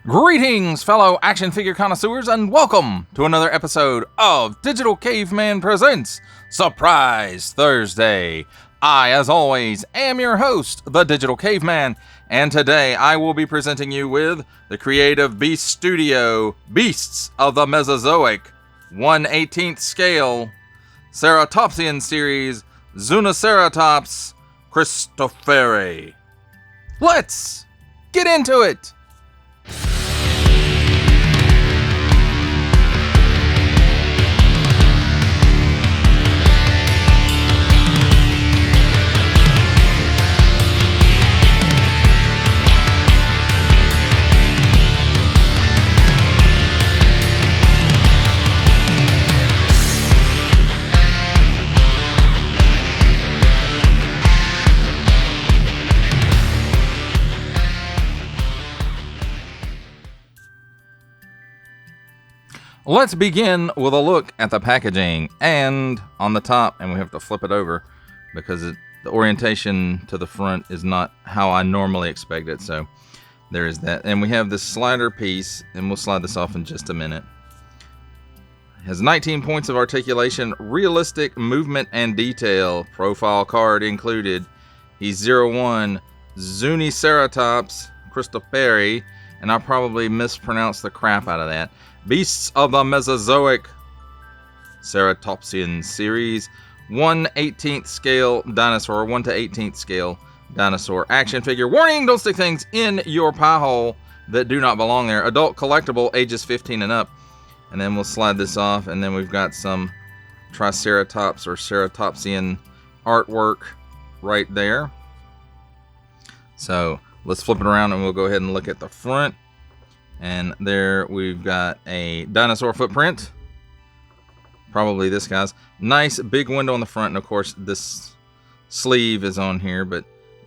Greetings, fellow action figure connoisseurs, and welcome to another episode of Digital Caveman Presents Surprise Thursday. I, as always, am your host, the Digital Caveman, and today I will be presenting you with the Creative Beast Studio Beasts of the Mesozoic 1/18th Scale Ceratopsian Series Zuniceratops Christopheri. Let's get into it! Let's begin with a look at the packaging, and on the top, and we have to flip it over because the orientation to the front is not how I normally expect it, so there is that. And we have this slider piece, and we'll slide this off in just a minute. It has 19 points of articulation, realistic movement and detail, profile card included. He's 01 Zuniceratops Christopheri, and I probably mispronounced the crap out of that. Beasts of the Mesozoic Ceratopsian Series 1/18th scale dinosaur, 1 to 18th scale dinosaur action figure. Warning, don't stick things in your pie hole that do not belong there. Adult collectible, ages 15 and up. And then we'll slide this off, and then we've got some Triceratops or Ceratopsian artwork right there. So let's flip it around and we'll go ahead and look at the front. And there we've got a dinosaur footprint. Probably this guy's. Nice big window on the front. And of course this sleeve is on here,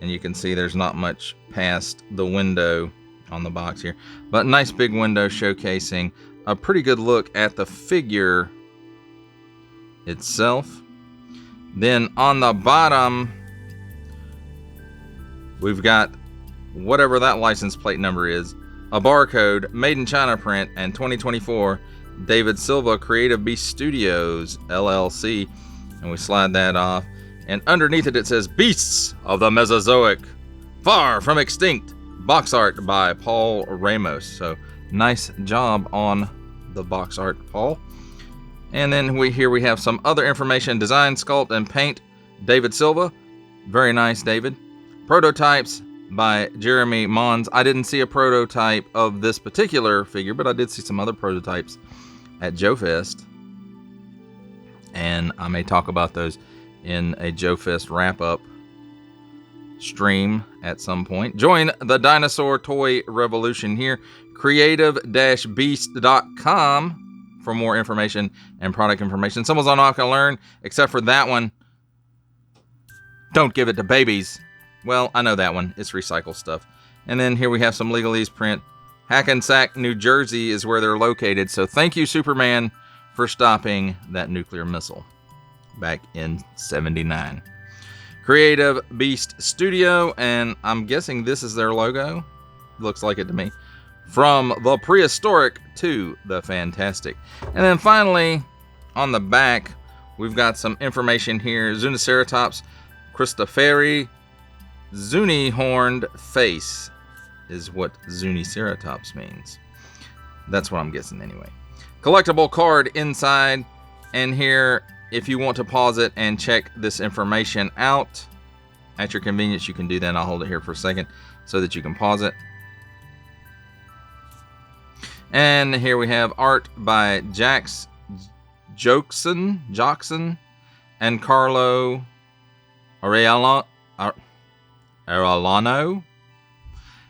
and you can see there's not much past the window on the box here. But nice big window showcasing a pretty good look at the figure itself. Then on the bottom, we've got whatever that license plate number is. A barcode, made in China print, and 2024 David Silva Creative Beast Studios LLC. And we slide that off. And underneath it, it says Beasts of the Mesozoic, Far from Extinct. Box art by Paul Ramos. So nice job on the box art, Paul. And then here we have some other information. Design, sculpt, and paint, David Silva. Very nice, David. Prototypes by Jeremy Mons. I didn't see a prototype of this particular figure, but I did see some other prototypes at Joe Fest, and I may talk about those in a Joe Fest wrap-up stream at some point. Join the dinosaur toy revolution here. creative-beast.com for more information and product information. Someone's not going to learn, except for that one. Don't give it to babies. Well, I know that one. It's recycled stuff. And then here we have some legalese print. Hackensack, New Jersey is where they're located. So thank you, Superman, for stopping that nuclear missile back in '79. Creative Beast Studio, and I'm guessing this is their logo. Looks like it to me. From the prehistoric to the fantastic. And then finally, on the back, we've got some information here. Zuniceratops Christopheri. Zuni-horned face is what Zuniceratops means. That's what I'm guessing anyway. Collectible card inside. And here, if you want to pause it and check this information out at your convenience, you can do that. I'll hold it here for a second so that you can pause it. And here we have art by Joxon and Carlo Arellano.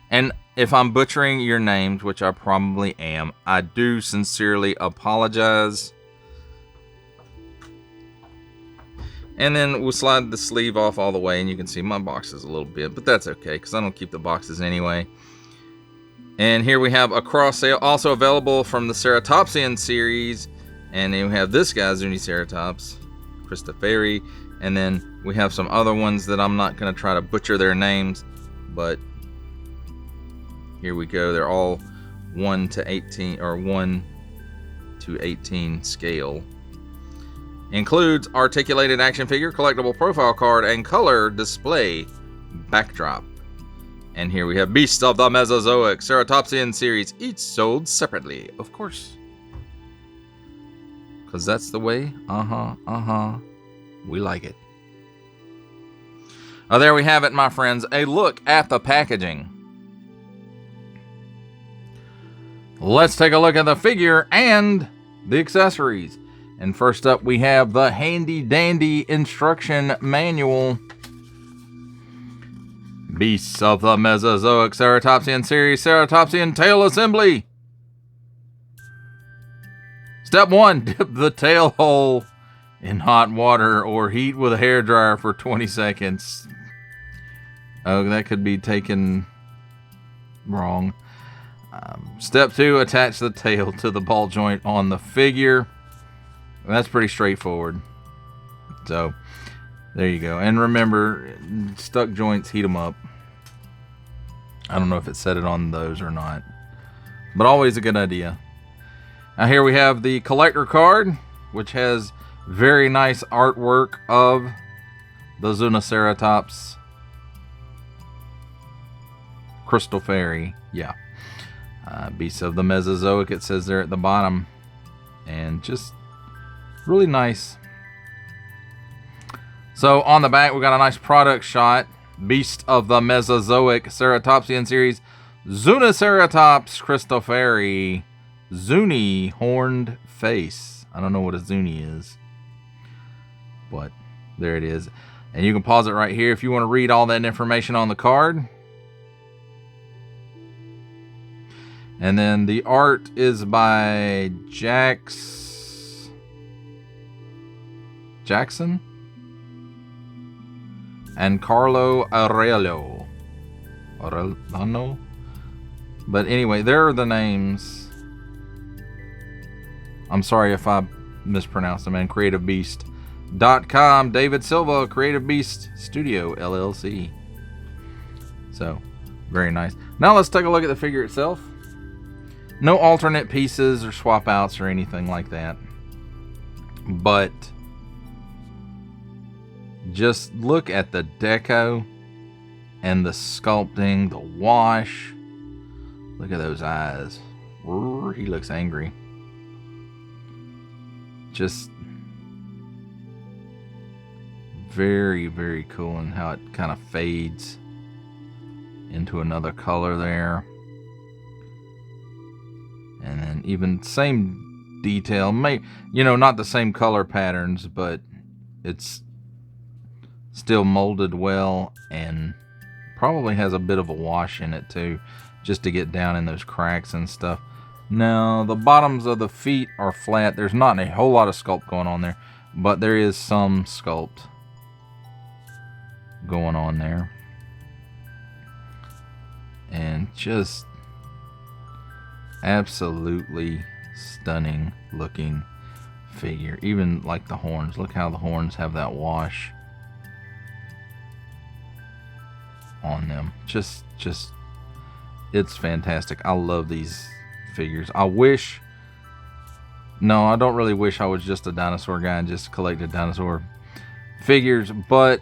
And if I'm butchering your names, which I probably am, I do sincerely apologize. And then we'll slide the sleeve off all the way, and you can see my boxes a little bit, but that's okay because I don't keep the boxes anyway. And here we have a cross sale, also available from the Ceratopsian series. And then we have this guy, Zuniceratops Christopheri. And then we have some other ones that I'm not going to try to butcher their names, but here we go. They're all 1 to 18 or 1 to 18 scale. Includes articulated action figure, collectible profile card, and color display backdrop. And here we have Beasts of the Mesozoic Ceratopsian series, each sold separately, of course. Because that's the way. We like it. Oh, there we have it, my friends. A look at the packaging. Let's take a look at the figure and the accessories. And first up, we have the handy dandy instruction manual. Beasts of the Mesozoic Ceratopsian series, Ceratopsian tail assembly. Step 1, dip the tail hole in hot water or heat with a hairdryer for 20 seconds. Oh, that could be taken wrong. Step 2, attach the tail to the ball joint on the figure. That's pretty straightforward. So, there you go. And remember, stuck joints, heat them up. I don't know if it said it on those or not, but always a good idea. Now here we have the collector card, which has very nice artwork of the Zuniceratops Christopheri. Yeah. Beasts of the Mesozoic, it says there at the bottom. And just really nice. So on the back, we got a nice product shot. Beast of the Mesozoic Ceratopsian series, Zuniceratops Christopheri, Zuni horned face. I don't know what a Zuni is, but there it is. And you can pause it right here if you want to read all that information on the card. And then the art is by Jackson and Carlo Aurelio. But anyway, there are the names. I'm sorry if I mispronounced them. And CreativeBeast.com. David Silva, Creative Beast Studio, LLC. So, very nice. Now let's take a look at the figure itself. No alternate pieces or swap outs or anything like that. But just look at the deco and the sculpting, the wash. Look at those eyes. He looks angry. Just very, very cool, and how it kind of fades into another color there. And then even same detail, not the same color patterns, but it's still molded well and probably has a bit of a wash in it too, just to get down in those cracks and stuff. Now, the bottoms of the feet are flat. There's not a whole lot of sculpt going on there, but there is some sculpt going on there. And just absolutely stunning looking figure. Even like the horns. Look how the horns have that wash on them. Just it's fantastic. I love these figures. I don't really wish I was just a dinosaur guy and just collected dinosaur figures, but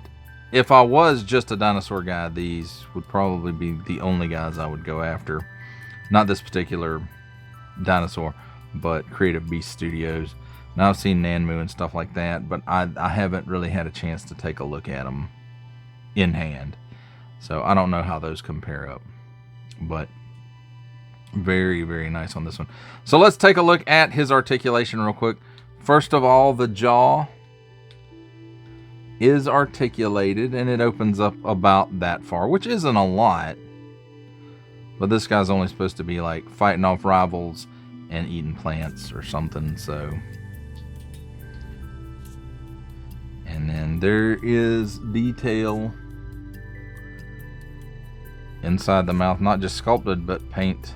if I was just a dinosaur guy, these would probably be the only guys I would go after. Not this particular dinosaur, but Creative Beast Studios. Now I've seen Nanmu and stuff like that, but I haven't really had a chance to take a look at them in hand. So I don't know how those compare up, but very, very nice on this one. So let's take a look at his articulation real quick. First of all, the jaw is articulated and it opens up about that far, which isn't a lot. But this guy's only supposed to be like fighting off rivals and eating plants or something, so. And then there is detail inside the mouth, not just sculpted, but paint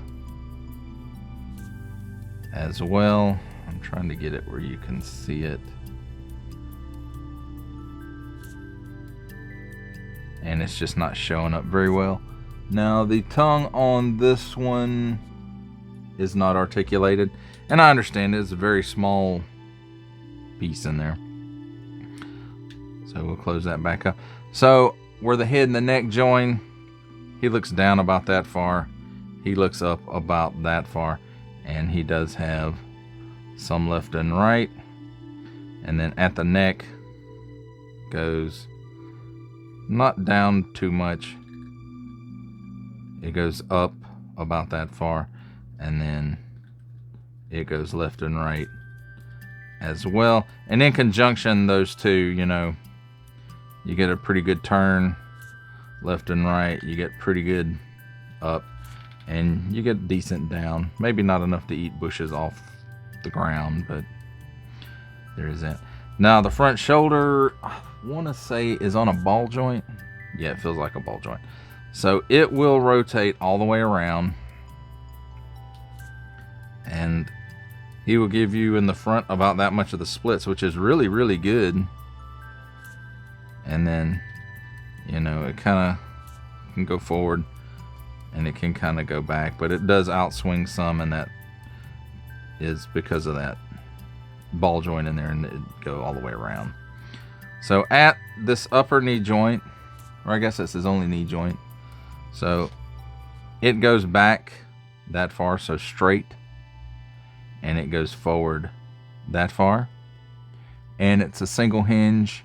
as well. I'm trying to get it where you can see it. And it's just not showing up very well. Now the tongue on this one is not articulated. And I understand it's a very small piece in there. So we'll close that back up. So where the head and the neck join, he looks down about that far. He looks up about that far. And he does have some left and right. And then at the neck goes not down too much. It goes up about that far. And then it goes left and right as well. And in conjunction, those two, you know, you get a pretty good turn left and right. You get pretty good up. And you get decent down. Maybe not enough to eat bushes off the ground, but there is that. Now the front shoulder, I want to say, is on a ball joint. Yeah, it feels like a ball joint. So it will rotate all the way around. And he will give you in the front about that much of the splits, which is really, really good. And then, you know, it kind of can go forward. And it can kind of go back, but it does outswing some, and that is because of that ball joint in there, and it go all the way around. So at this upper knee joint, or I guess it's his only knee joint, so it goes back that far, so straight, and it goes forward that far, and it's a single hinge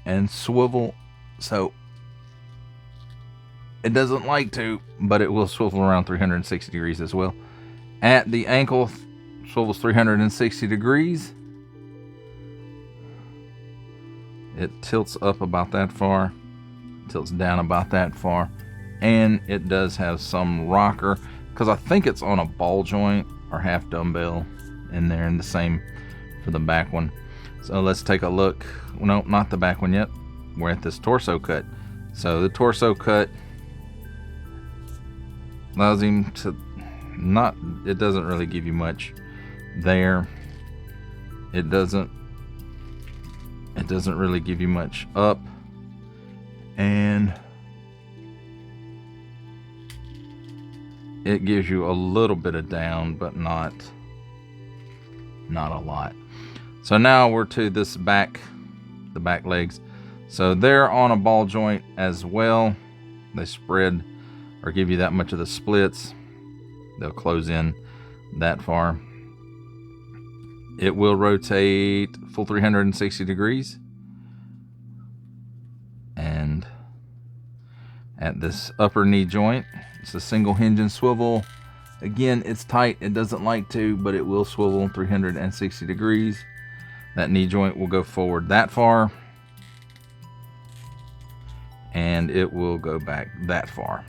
and swivel, so it doesn't like to, but it will swivel around 360 degrees as well. At the ankle, swivels 360 degrees. It tilts up about that far, tilts down about that far, and it does have some rocker, because I think it's on a ball joint or half dumbbell in there, and the same for the back one. So let's take a look. No, not the back one yet. We're at this torso cut. So the torso cut allows him to not, it doesn't really give you much there. It doesn't really give you much up, and it gives you a little bit of down, but not a lot. So now we're to this back, the back legs. So they're on a ball joint as well. They spread or give you that much of the splits. They'll close in that far. It will rotate full 360 degrees. And at this upper knee joint, it's a single hinge and swivel. Again, it's tight. It doesn't like to, but it will swivel 360 degrees. That knee joint will go forward that far. And it will go back that far.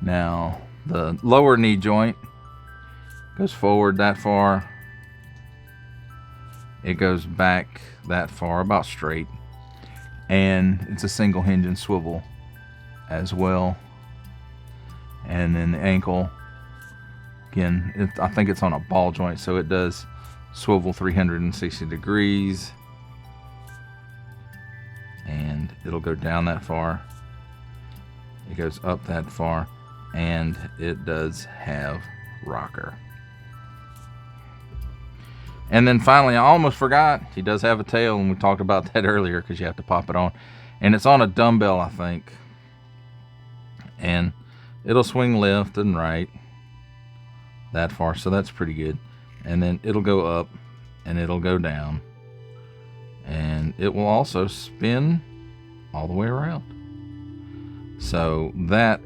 Now, the lower knee joint goes forward that far. It goes back that far, about straight. And it's a single hinge and swivel as well. And then the ankle, again, I think it's on a ball joint, so it does swivel 360 degrees. And it'll go down that far. It goes up that far. And it does have rocker. And then finally, I almost forgot, he does have a tail, and we talked about that earlier because you have to pop it on. And it's on a dumbbell, I think. And it'll swing left and right that far, so that's pretty good. And then it'll go up and it'll go down. And it will also spin all the way around. So that,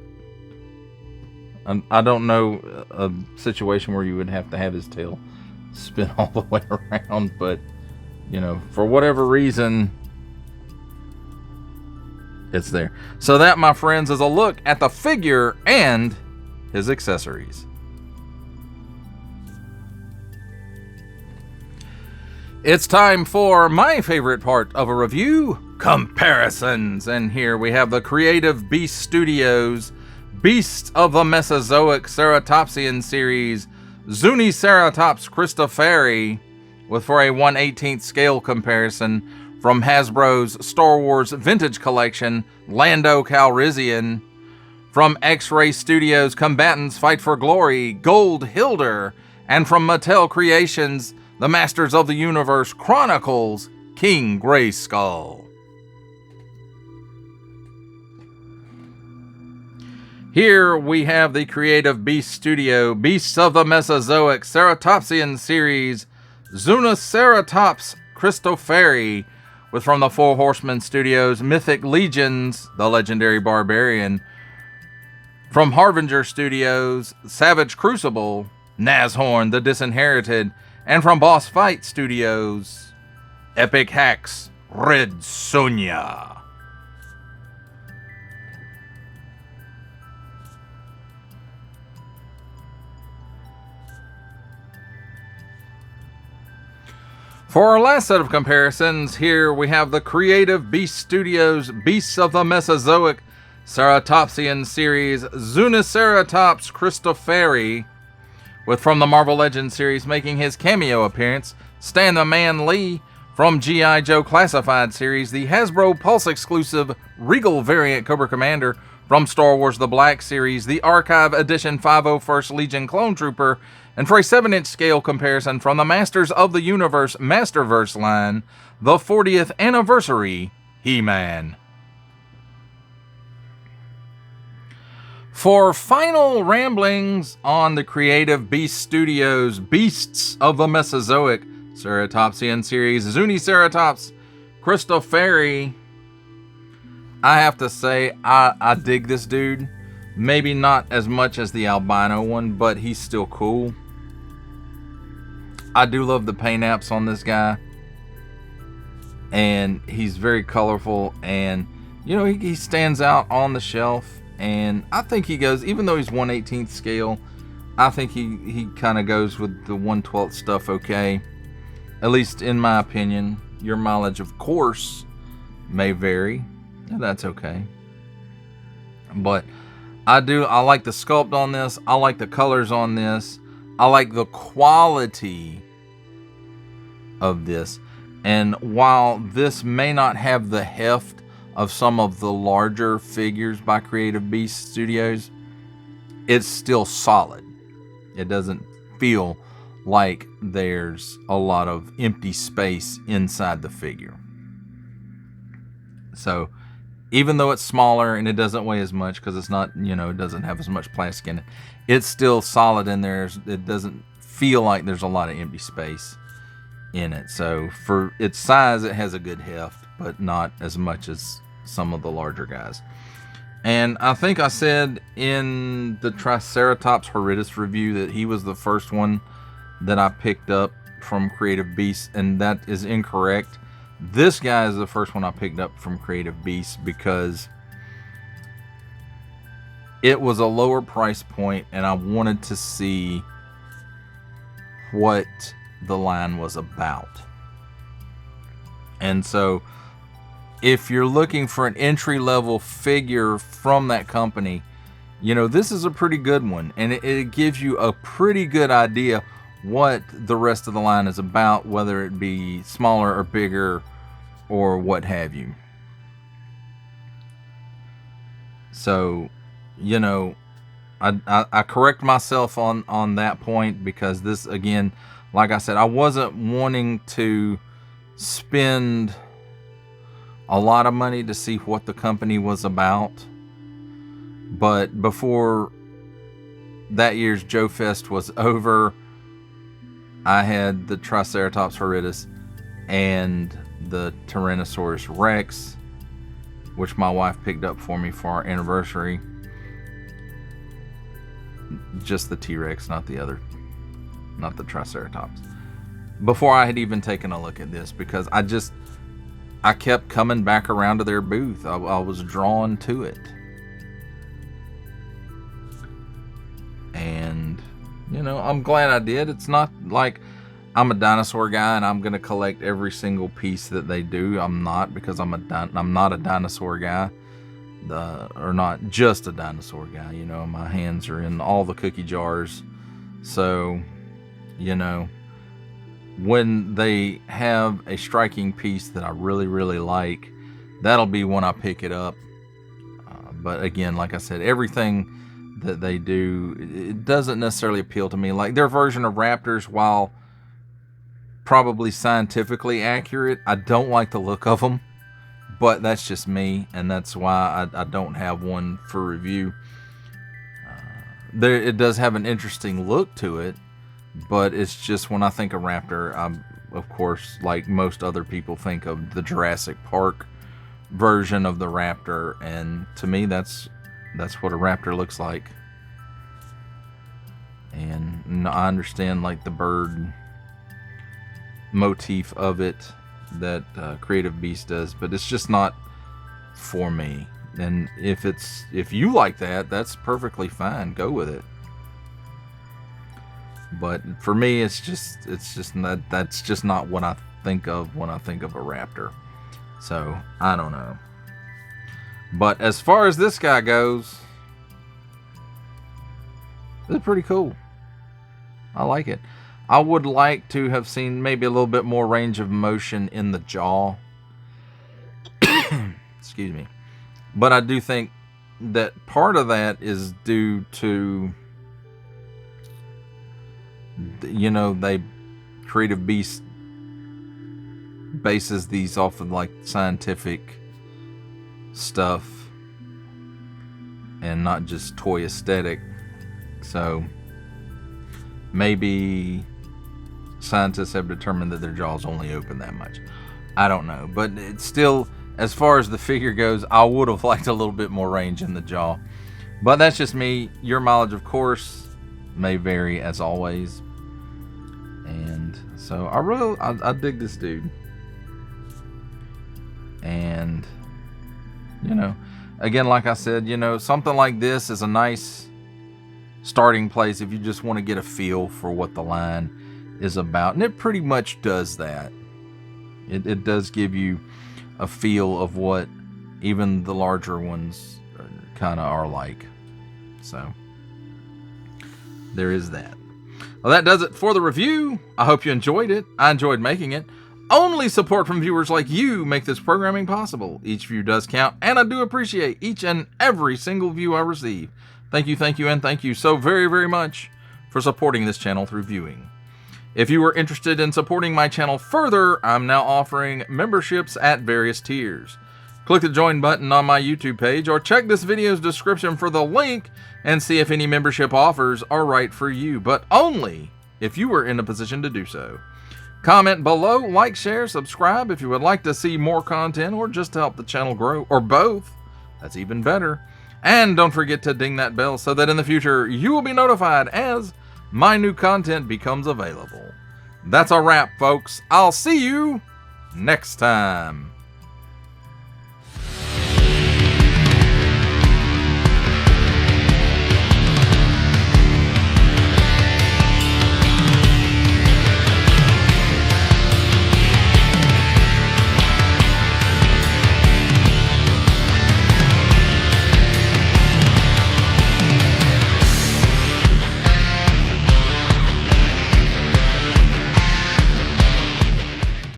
I don't know a situation where you would have to have his tail spin all the way around, but you know, for whatever reason, it's there. So that, my friends, is a look at the figure and his accessories. It's time for my favorite part of a review, comparisons. And here we have the Creative Beast Studios Beasts of the Mesozoic Ceratopsian series, Zuniceratops Christopheri, for a 1/18 scale comparison from Hasbro's Star Wars Vintage Collection, Lando Calrissian, From X-Ray Studios, Combatants Fight for Glory, Gold Hilder. And from Mattel Creations, The Masters of the Universe Chronicles, King Grayskull. Here we have the Creative Beast Studio, Beasts of the Mesozoic Ceratopsian series, Zuniceratops Christopheri, with from the Four Horsemen Studios, Mythic Legions, the Legendary Barbarian. From Harbinger Studios, Savage Crucible, Nashorn, the Disinherited. And from Boss Fight Studios, Epic Hacks, Red Sonja. For our last set of comparisons, here we have the Creative Beast Studios Beasts of the Mesozoic Ceratopsian series, Zuniceratops Christopheri, with from the Marvel Legends series making his cameo appearance, Stan the Man Lee. From G.I. Joe Classified series, the Hasbro Pulse exclusive Regal variant Cobra Commander. From Star Wars The Black series, the Archive Edition 501st Legion Clone Trooper. And for a 7-inch scale comparison from the Masters of the Universe Masterverse line, the 40th Anniversary He-Man. For final ramblings on the Creative Beast Studios Beasts of the Mesozoic Ceratopsian series, Zuniceratops Christopheri, I have to say, I dig this dude. Maybe not as much as the albino one, but he's still cool. I do love the paint apps on this guy. And he's very colorful. And, you know, he stands out on the shelf. And I think he goes, even though he's 1/18th scale, I think he kind of goes with the 1/12 stuff okay. At least in my opinion. Your mileage, of course, may vary. And that's okay. But I like the sculpt on this. I like the colors on this. I like the quality of this. And while this may not have the heft of some of the larger figures by Creative Beast Studios, it's still solid. It doesn't feel like there's a lot of empty space inside the figure. So even though it's smaller and it doesn't weigh as much because it's not, you know, it doesn't have as much plastic in it, it's still solid in there. It doesn't feel like there's a lot of empty space in it. So for its size, it has a good heft, but not as much as some of the larger guys. And I think I said in the Triceratops Horridus review that he was the first one that I picked up from Creative Beasts, and that is incorrect. This guy is the first one I picked up from Creative Beasts because it was a lower price point and I wanted to see what the line was about. And so if you're looking for an entry-level figure from that company, you know, this is a pretty good one. And it gives you a pretty good idea what the rest of the line is about, whether it be smaller or bigger or what have you. So, you know, I correct myself on that point because this, again, like I said, I wasn't wanting to spend a lot of money to see what the company was about. But before that year's Joe Fest was over, I had the Triceratops Horridus and the Tyrannosaurus Rex, which my wife picked up for me for our anniversary. Just the T-Rex, not the other, not the Triceratops. Before I had even taken a look at this, because I kept coming back around to their booth. I was drawn to it. And, you know, I'm glad I did. It's not like I'm a dinosaur guy and I'm going to collect every single piece that they do. I'm not, because I'm not a dinosaur guy. Or not just a dinosaur guy. You know, my hands are in all the cookie jars. So, you know, when they have a striking piece that I really, really like, that'll be when I pick it up. But again, like I said, everything that they do, it doesn't necessarily appeal to me. Like their version of raptors, while probably scientifically accurate, I don't like the look of them. But that's just me, and that's why I don't have one for review. It does have an interesting look to it, but it's just when I think of raptor, I'm, of course, like most other people, think of the Jurassic Park version of the raptor, and to me, that's what a raptor looks like. And I understand like the bird motif of it that Creative Beast does, but it's just not for me. And if you like that, that's perfectly fine. Go with it. But for me, it's just not, that's just not what I think of when I think of a raptor. So I don't know. But as far as this guy goes, it's pretty cool. I like it. I would like to have seen maybe a little bit more range of motion in the jaw. Excuse me. But I do think that part of that is due to, you know, Creative Beast bases these off of like scientific stuff and not just toy aesthetic. So maybe scientists have determined that their jaws only open that much. I don't know, but it's still, as far as the figure goes, I would have liked a little bit more range in the jaw. But that's just me. Your mileage, of course, may vary as always. And so I dig this dude. And, you know, again, like I said, you know, something like this is a nice starting place if you just want to get a feel for what the line is about. And it pretty much does that. It does give you a feel of what even the larger ones kind of are like. So there is that. Well, that does it for the review. I hope you enjoyed it. I enjoyed making it. Only support from viewers like you make this programming possible. Each view does count, and I do appreciate each and every single view I receive. Thank you, and thank you so very, very much for supporting this channel through viewing. If you are interested in supporting my channel further, I'm now offering memberships at various tiers. Click the join button on my YouTube page or check this video's description for the link and see if any membership offers are right for you, but only if you are in a position to do so. Comment below, like, share, subscribe if you would like to see more content or just to help the channel grow, or both. That's even better. And don't forget to ding that bell so that in the future you will be notified as my new content becomes available. That's a wrap, folks. I'll see you next time.